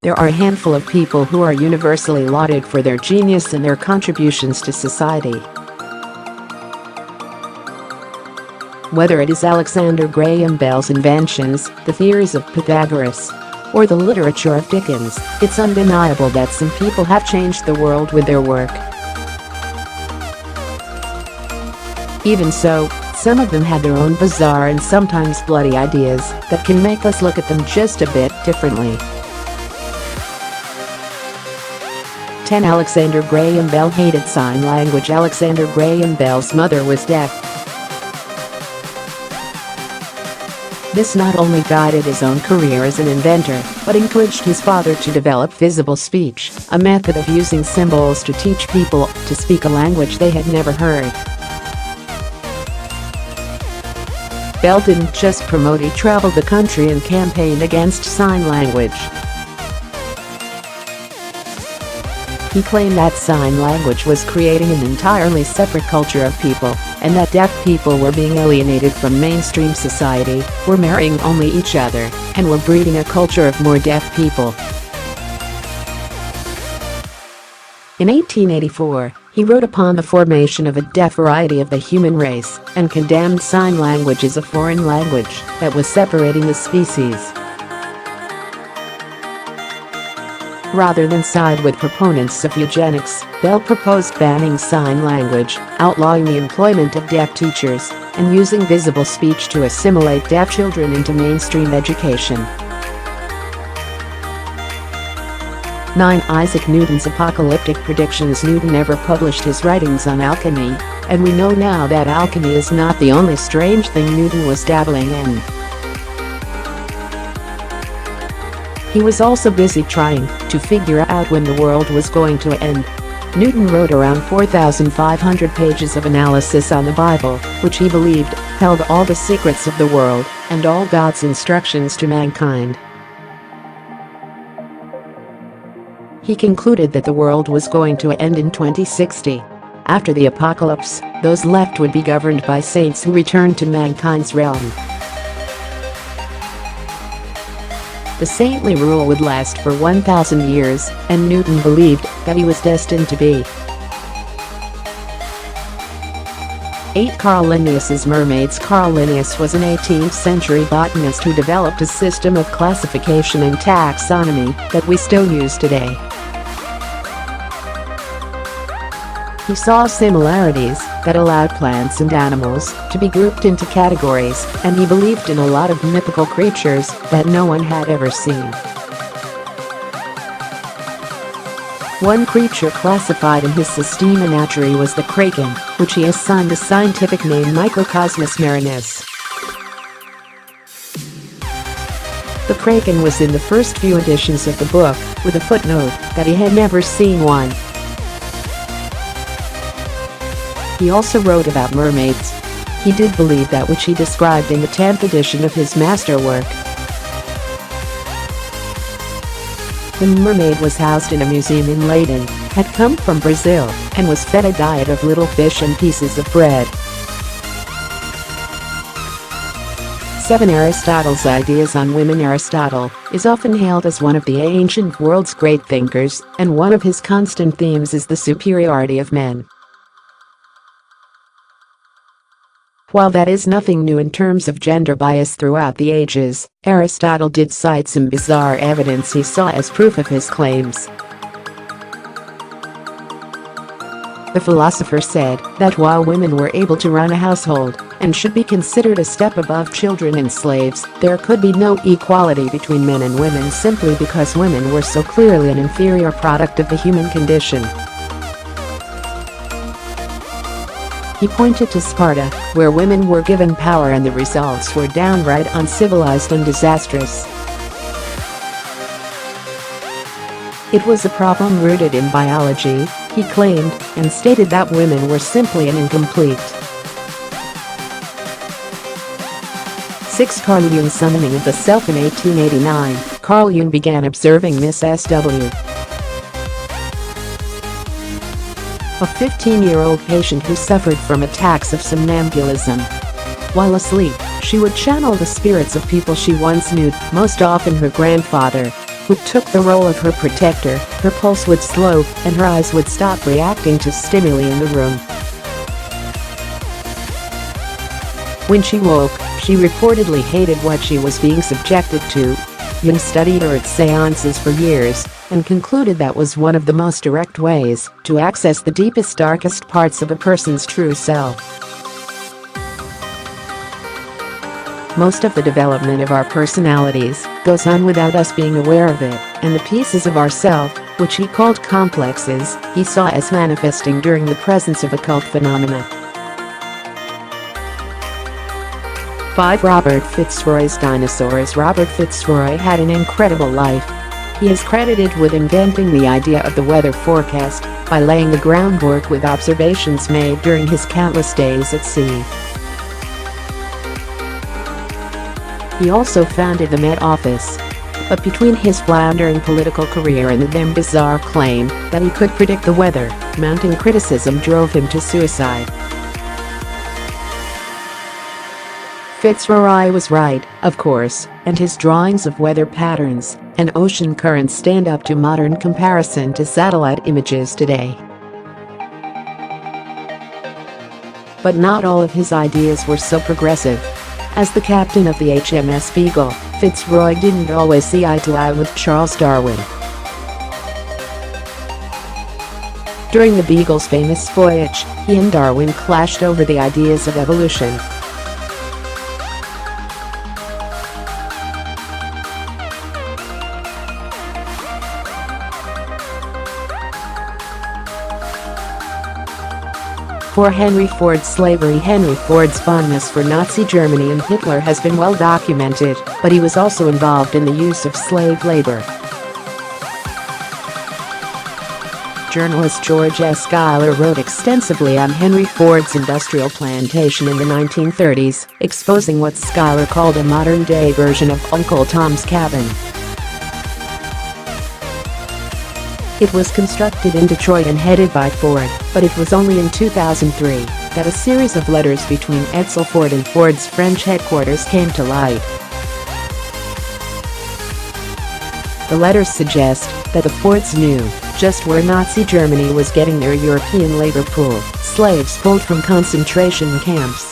there are a handful of people who are universally lauded for their genius and their contributions to society. Whether it is Alexander Graham Bell's inventions, the theories of Pythagoras, or the literature of Dickens, it's undeniable that some people have changed the world with their work. Even so, some of them had their own bizarre and sometimes bloody ideas that can make us look at them just a bit differently. 10. Alexander Graham Bell hated sign language. Alexander Graham Bell's mother was deaf. This not only guided his own career as an inventor, but encouraged his father to develop visible speech, a method of using symbols to teach people to speak a language they had never heard. Bell didn't just promote, he traveled the country and campaigned against sign language. He claimed that sign language was creating an entirely separate culture of people, and that deaf people were being alienated from mainstream society, were marrying only each other, and were breeding a culture of more deaf people. In 1884, he wrote upon the formation of a deaf variety of the human race and condemned sign language as a foreign language that was separating the species. Rather than side with proponents of eugenics, Bell proposed banning sign language, outlawing the employment of deaf teachers, and using visible speech to assimilate deaf children into mainstream education. 9. Isaac Newton's apocalyptic predictions. Newton never published his writings on alchemy, and we know now that alchemy is not the only strange thing Newton was dabbling in. He was also busy trying to figure out when the world was going to end. Newton wrote around 4,500 pages of analysis on the Bible, which he believed held all the secrets of the world and all God's instructions to mankind. He concluded that the world was going to end in 2060. After the apocalypse, those left would be governed by saints who returned to mankind's realm. The saintly rule would last for 1,000 years, and Newton believed that he was destined to be. 8. Carl Linnaeus's mermaids. Carl Linnaeus was an 18th century botanist who developed a system of classification and taxonomy that we still use today. He saw similarities that allowed plants and animals to be grouped into categories, and he believed in a lot of mythical creatures that no one had ever seen. One creature classified in his Systema Naturae was the kraken, which he assigned the scientific name Microcosmos marinus. The kraken was in the first few editions of the book, with a footnote that he had never seen one. He also wrote about mermaids. He did believe that which he described in the 10th edition of his masterwork. The mermaid was housed in a museum in Leiden, had come from Brazil, and was fed a diet of little fish and pieces of bread. 7. Aristotle's ideas on women. Aristotle is often hailed as one of the ancient world's great thinkers, and one of his constant themes is the superiority of men. While that is nothing new in terms of gender bias throughout the ages, Aristotle did cite some bizarre evidence he saw as proof of his claims. The philosopher said that while women were able to run a household and should be considered a step above children and slaves, there could be no equality between men and women simply because women were so clearly an inferior product of the human condition. He pointed to Sparta, where women were given power and the results were downright uncivilized and disastrous. It was a problem rooted in biology, he claimed, and stated that women were simply an incomplete. 6. Carl Jung's summoning of the self. In 1889, Carl Jung began observing Miss S.W., a 15-year-old patient who suffered from attacks of somnambulism. While asleep, she would channel the spirits of people she once knew, most often her grandfather. who took the role of her protector. Her pulse would slow, and her eyes would stop reacting to stimuli in the room. When she woke, she reportedly hated what she was being subjected to. Jung studied her at seances for years and concluded that was one of the most direct ways to access the deepest, darkest parts of a person's true self. Most of the development of our personalities goes on without us being aware of it, and the pieces of ourself, which he called complexes, he saw as manifesting during the presence of occult phenomena. 5. Robert Fitzroy's dinosaurs. Robert Fitzroy had an incredible life. He is credited with inventing the idea of the weather forecast by laying the groundwork with observations made during his countless days at sea. He also founded the Met Office. But between his floundering political career and the then bizarre claim that he could predict the weather, mounting criticism drove him to suicide. Fitzroy was right, of course, and his drawings of weather patterns and ocean currents stand up to modern comparison to satellite images today. But not all of his ideas were so progressive. As the captain of the HMS Beagle, Fitzroy didn't always see eye to eye with Charles Darwin. During the Beagle's famous voyage, he and Darwin clashed over the ideas of evolution. For Henry Ford, slavery. Henry Ford's fondness for Nazi Germany and Hitler has been well documented, but he was also involved in the use of slave labor. Journalist George S. Schuyler wrote extensively on Henry Ford's industrial plantation in the 1930s, exposing what Schuyler called a modern-day version of Uncle Tom's Cabin. It was constructed in Detroit and headed by Ford, but it was only in 2003 that a series of letters between Edsel Ford and Ford's French headquarters came to light. The letters suggest that the Fords knew just where Nazi Germany was getting their European labor pool, slaves pulled from concentration camps.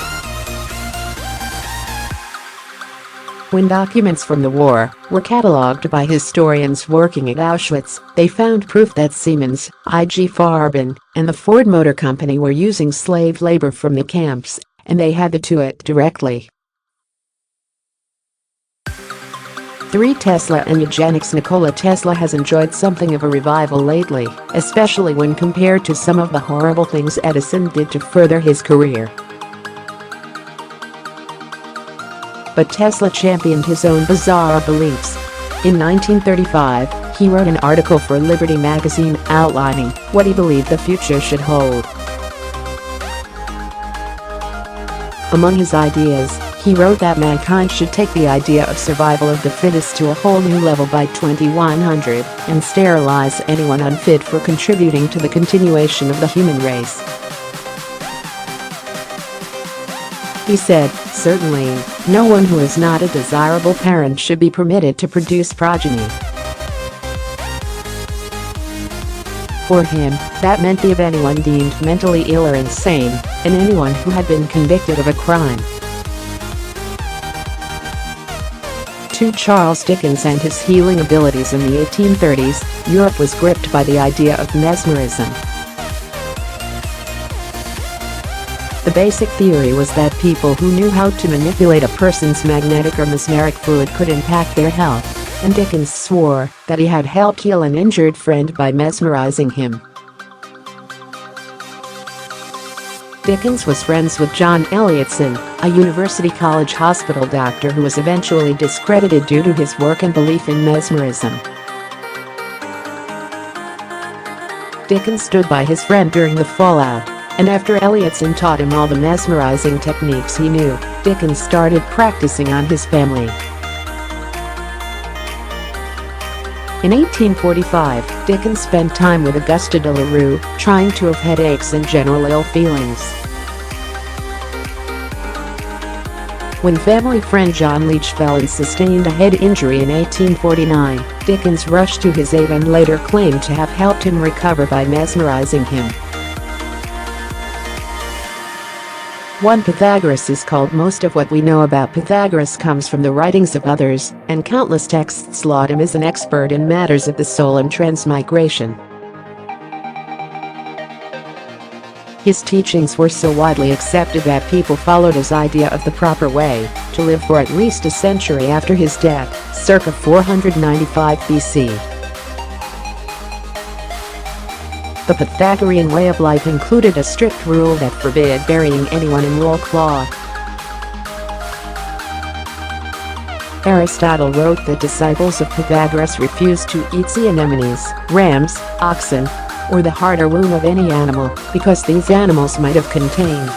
When documents from the war were catalogued by historians working at Auschwitz, they found proof that Siemens, IG Farben, and the Ford Motor Company were using slave labor from the camps, and they had to it directly. 3. Tesla and eugenics. Nikola Tesla has enjoyed something of a revival lately, especially when compared to some of the horrible things Edison did to further his career. But Tesla championed his own bizarre beliefs. In 1935, he wrote an article for Liberty magazine outlining what he believed the future should hold. Among his ideas, he wrote that mankind should take the idea of survival of the fittest to a whole new level by 2100 and sterilize anyone unfit for contributing to the continuation of the human race. He said, certainly, no one who is not a desirable parent should be permitted to produce progeny. For him, that meant the of anyone deemed mentally ill or insane, and anyone who had been convicted of a crime. 2. Charles Dickens and his healing abilities. In the 1830s, Europe was gripped by the idea of mesmerism. The basic theory was that people who knew how to manipulate a person's magnetic or mesmeric fluid could impact their health, and Dickens swore that he had helped heal an injured friend by mesmerizing him. Dickens was friends with John Elliotson, a University College Hospital doctor who was eventually discredited due to his work and belief in mesmerism. Dickens stood by his friend during the fallout, and after Elliotson taught him all the mesmerizing techniques he knew, Dickens started practicing on his family. In 1845, Dickens spent time with Augusta de la Rue, trying to have headaches and general ill feelings. When family friend John Leech fell and sustained a head injury in 1849, Dickens rushed to his aid and later claimed to have helped him recover by mesmerizing him. One Pythagoras is called. Most of what we know about Pythagoras comes from the writings of others, and countless texts laud him as an expert in matters of the soul and transmigration. His teachings were so widely accepted that people followed his idea of the proper way to live for at least a century after his death, circa 495 BC. The Pythagorean way of life included a strict rule that forbid burying anyone in wool cloth. Aristotle wrote that disciples of Pythagoras refused to eat sea anemones, rams, oxen, or the heart or womb of any animal, because these animals might have contained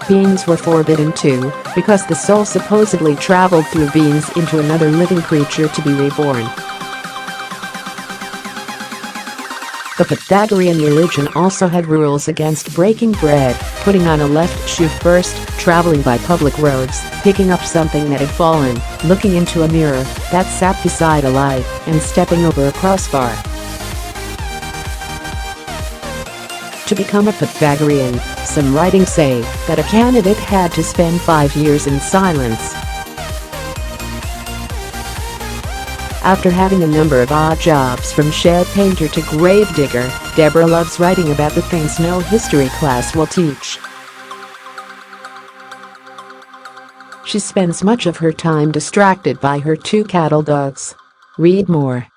beings were forbidden too, because the soul supposedly traveled through beings into another living creature to be reborn. The Pythagorean religion also had rules against breaking bread, putting on a left shoe first, traveling by public roads, picking up something that had fallen, looking into a mirror that sat beside a light, and stepping over a crossbar. To become a Pythagorean, some writings say that a candidate had to spend 5 years in silence. After having a number of odd jobs from shed painter to grave digger, Deborah loves writing about the things no history class will teach. She spends much of her time distracted by her 2 cattle dogs. Read more.